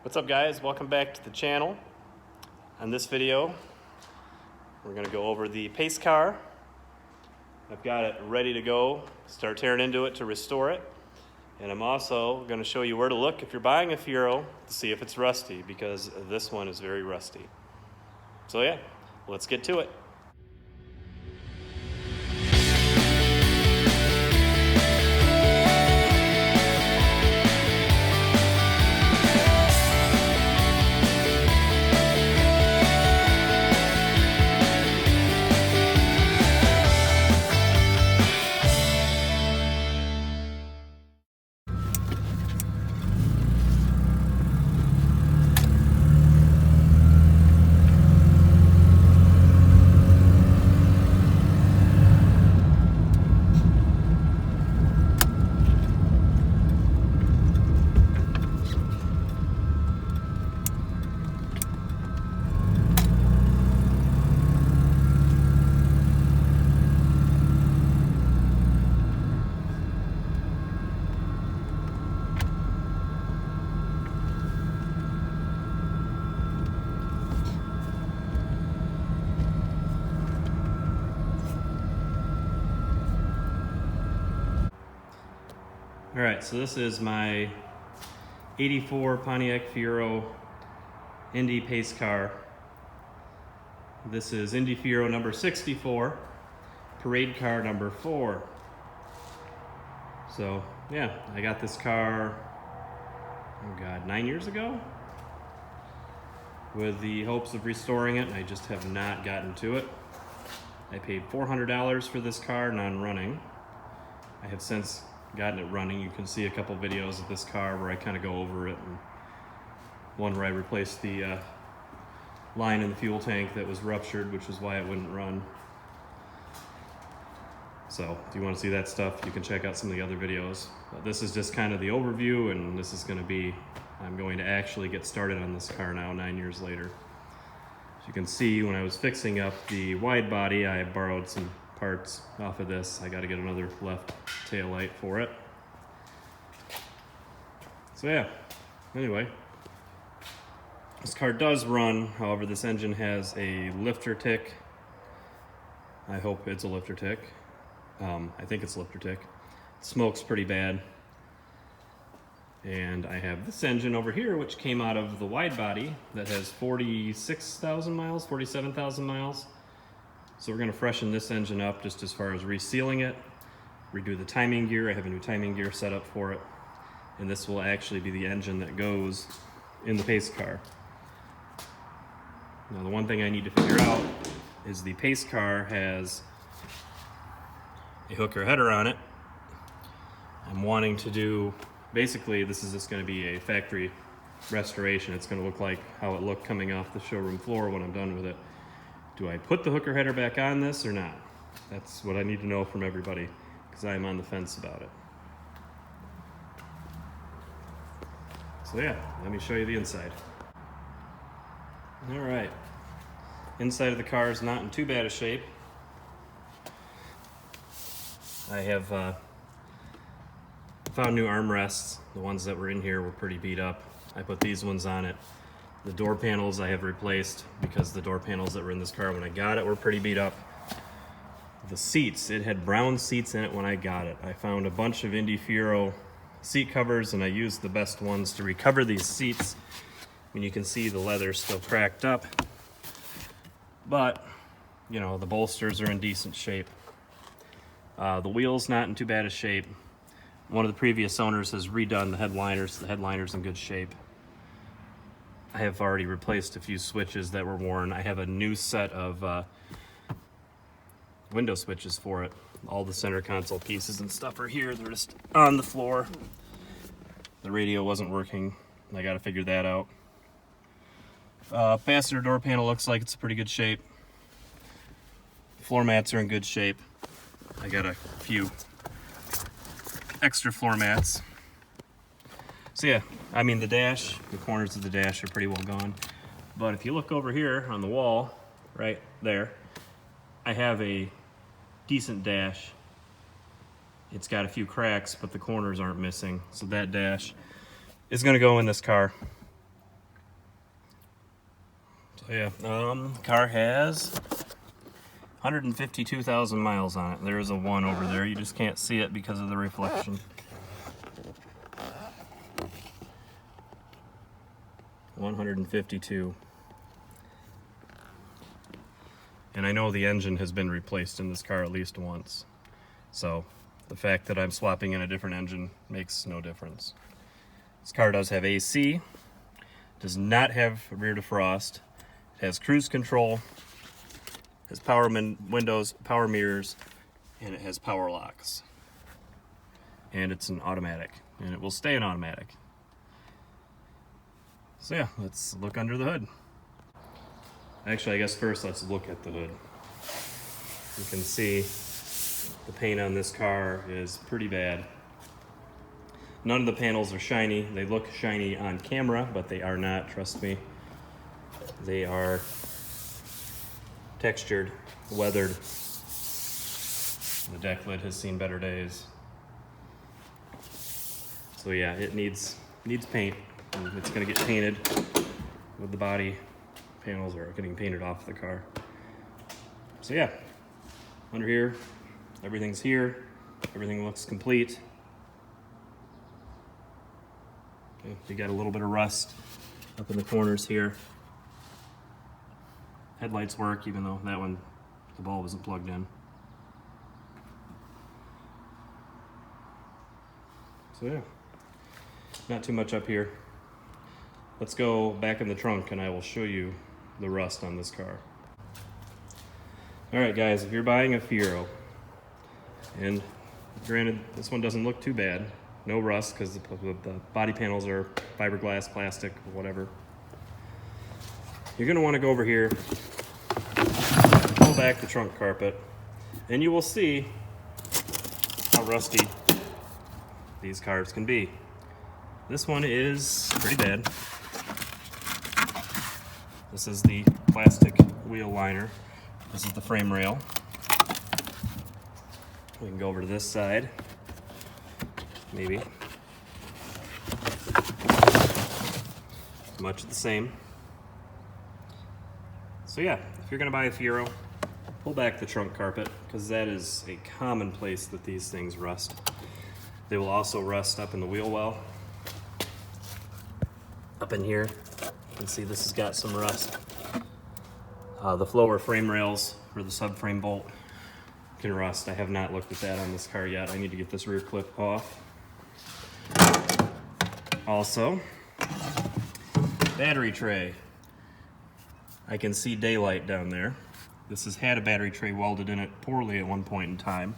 What's up, guys? Welcome back to the channel. On this video, we're going to go over the pace car. I've got it ready to go, start tearing into it to restore it. And I'm also going to show you where to look if you're buying a Fiero to see if it's rusty, because this one is very rusty. So yeah, let's get to it. All right, so this is my 84 Pontiac Fiero Indy pace car. This is Indy Fiero number 64, parade car number 4. So yeah, I got this car, oh God, 9 years ago, with the hopes of restoring it, and I just have not gotten to it. I paid $400 for this car, non-running. I have since gotten it running. You can see a couple videos of this car where I kind of go over it, and one where I replaced the line in the fuel tank that was ruptured, which is why it wouldn't run. So if you want to see that stuff, you can check out some of the other videos. But this is just kind of the overview, and this is going to be, I'm going to actually get started on this car now 9 years later. As you can see, when I was fixing up the wide body, I borrowed some parts off of this. I got to get another left tail light for it. So yeah, anyway, this car does run. However, this engine has a lifter tick. I hope it's a lifter tick. I think it's a lifter tick. It smokes pretty bad. And I have this engine over here, which came out of the wide body, that has 46,000 miles, 47,000 miles. So we're going to freshen this engine up just as far as resealing it, redo the timing gear. I have a new timing gear set up for it, and this will actually be the engine that goes in the pace car. Now the one thing I need to figure out is the pace car has a hooker header on it. I'm wanting to do, basically this is just going to be a factory restoration. It's going to look like how it looked coming off the showroom floor when I'm done with it. Do I put the hooker header back on this or not? That's what I need to know from everybody, because I'm on the fence about it. So yeah, let me show you the inside. All right, inside of the car is not in too bad a shape. I have found new armrests. The ones that were in here were pretty beat up. I put these ones on it. The door panels I have replaced, because the door panels that were in this car when I got it were pretty beat up. The seats, it had brown seats in it when I got it. I found a bunch of Indy Fiero seat covers, and I used the best ones to recover these seats. I mean, you can see the leather's still cracked up, but you know, the bolsters are in decent shape. The wheel's not in too bad a shape. One of the previous owners has redone the headliners. The headliner's in good shape. I have already replaced a few switches that were worn. I have a new set of window switches for it. All the center console pieces and stuff are here. They're just on the floor. The radio wasn't working. I got to figure that out. Passenger door panel looks like it's in pretty good shape. Floor mats are in good shape. I got a few extra floor mats. So yeah, I mean, the dash, the corners of the dash are pretty well gone. But if you look over here on the wall, right there, I have a decent dash. It's got a few cracks, but the corners aren't missing. So that dash is gonna go in this car. Yeah, car has 152,000 miles on it. There's a 1 over there. You just can't see it because of the reflection. 152. And I know the engine has been replaced in this car at least once. So the fact that I'm swapping in a different engine makes no difference. This car does have AC, does not have rear defrost, it has cruise control, has power windows, power mirrors, and it has power locks. And it's an automatic, and it will stay an automatic. So yeah, let's look under the hood. Actually, I guess first let's look at the hood. You can see the paint on this car is pretty bad. None of the panels are shiny. They look shiny on camera, but they are not, trust me. They are textured, weathered. The deck lid has seen better days. So yeah, it needs paint. And it's gonna get painted with the body. Panels are getting painted off the car. So yeah, under here, everything's here. Everything looks complete. Okay, you got a little bit of rust up in the corners here. Headlights work, even though that one, the bulb isn't plugged in. So yeah, not too much up here. Let's go back in the trunk and I will show you the rust on this car. All right guys, if you're buying a Fiero, and granted this one doesn't look too bad, no rust because the body panels are fiberglass, plastic, whatever. You're gonna wanna go over here, pull back the trunk carpet, and you will see how rusty these cars can be. This one is pretty bad. This is the plastic wheel liner. This is the frame rail. We can go over to this side, maybe. Much the same. So yeah, if you're gonna buy a Fiero, pull back the trunk carpet, because that is a common place that these things rust. They will also rust up in the wheel well. Up in here, you can see this has got some rust. The floor frame rails for the subframe bolt can rust. I have not looked at that on this car yet. I need to get this rear clip off. Also, battery tray. I can see daylight down there. This has had a battery tray welded in it poorly at one point in time.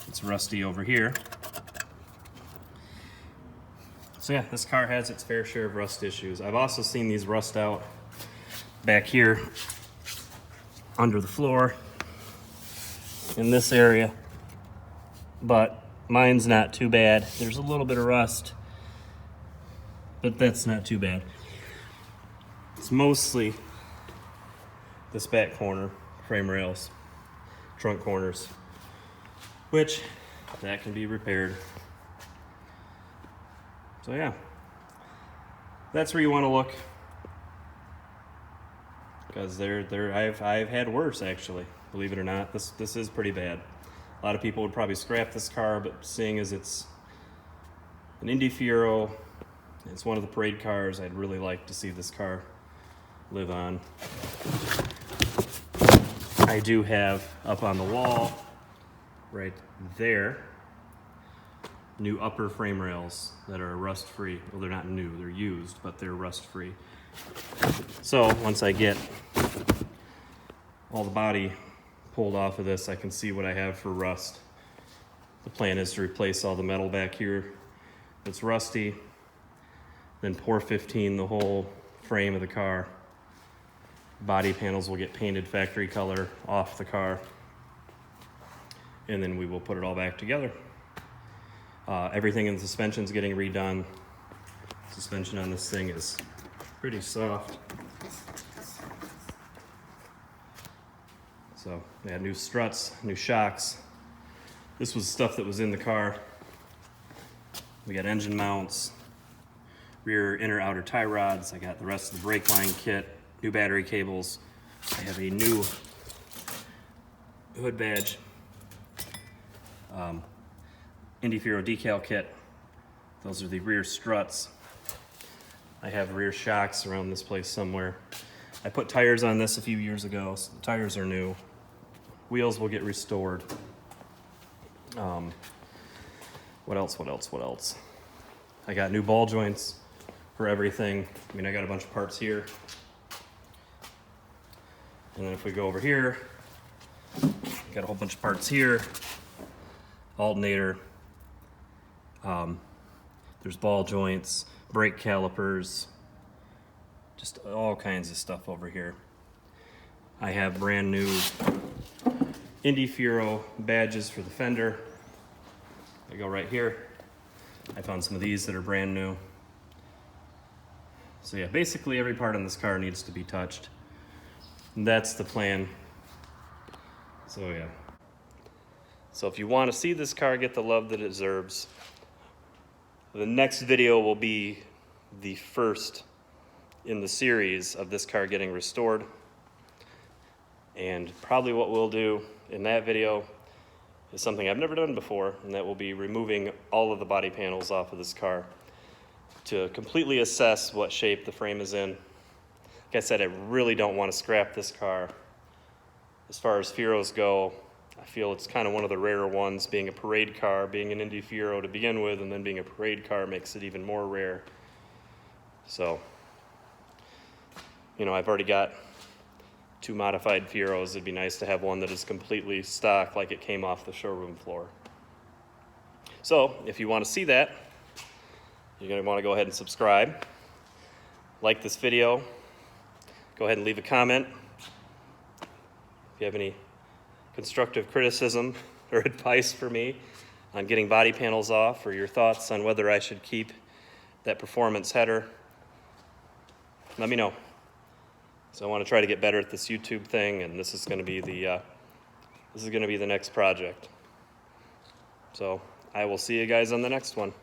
It's rusty over here. So yeah, this car has its fair share of rust issues. I've also seen these rust out back here under the floor in this area, but mine's not too bad. There's a little bit of rust, but that's not too bad. It's mostly this back corner, frame rails, trunk corners, which that can be repaired. So yeah, that's where you want to look, because I've had worse, actually, believe it or not. This is pretty bad. A lot of people would probably scrap this car, but seeing as it's an Indy Fiero, it's one of the parade cars, I'd really like to see this car live on. I do have up on the wall right there new upper frame rails that are rust-free. Well, they're not new, they're used, but they're rust-free. So once I get all the body pulled off of this, I can see what I have for rust. The plan is to replace all the metal back here that's rusty, then pour 15 the whole frame of the car. Body panels will get painted factory color off the car, and then we will put it all back together. Everything in the suspension is getting redone. Suspension on this thing is pretty soft. So they had new struts, new shocks. This was stuff that was in the car. We got engine mounts, rear inner outer tie rods. I got the rest of the brake line kit, new battery cables. I have a new hood badge, Indy Fiero decal kit. Those are the rear struts. I have rear shocks around this place somewhere. I put tires on this a few years ago, so the tires are new. Wheels will get restored. What else? I got new ball joints for everything. I mean, I got a bunch of parts here. And then if we go over here, got a whole bunch of parts here. Alternator. There's ball joints, brake calipers, just all kinds of stuff over here. I have brand new Indy Fiero badges for the fender. They go right here. I found some of these that are brand new. So yeah, basically every part on this car needs to be touched. And that's the plan. So yeah. So if you want to see this car get the love that it deserves, the next video will be the first in the series of this car getting restored. And probably what we'll do in that video is something I've never done before, and that will be removing all of the body panels off of this car to completely assess what shape the frame is in. Like I said, I really don't want to scrap this car. As far as Fieros go, I feel it's kind of one of the rarer ones, being a parade car, being an Indy Fiero to begin with, and then being a parade car makes it even more rare. So, you know, I've already got 2 modified Fieros. It'd be nice to have one that is completely stock, like it came off the showroom floor. So, if you want to see that, you're going to want to go ahead and subscribe. Like this video. Go ahead and leave a comment. If you have any constructive criticism or advice for me on getting body panels off, or your thoughts on whether I should keep that performance header, let me know. So I want to try to get better at this YouTube thing, and this is going to be the next project. So I will see you guys on the next one.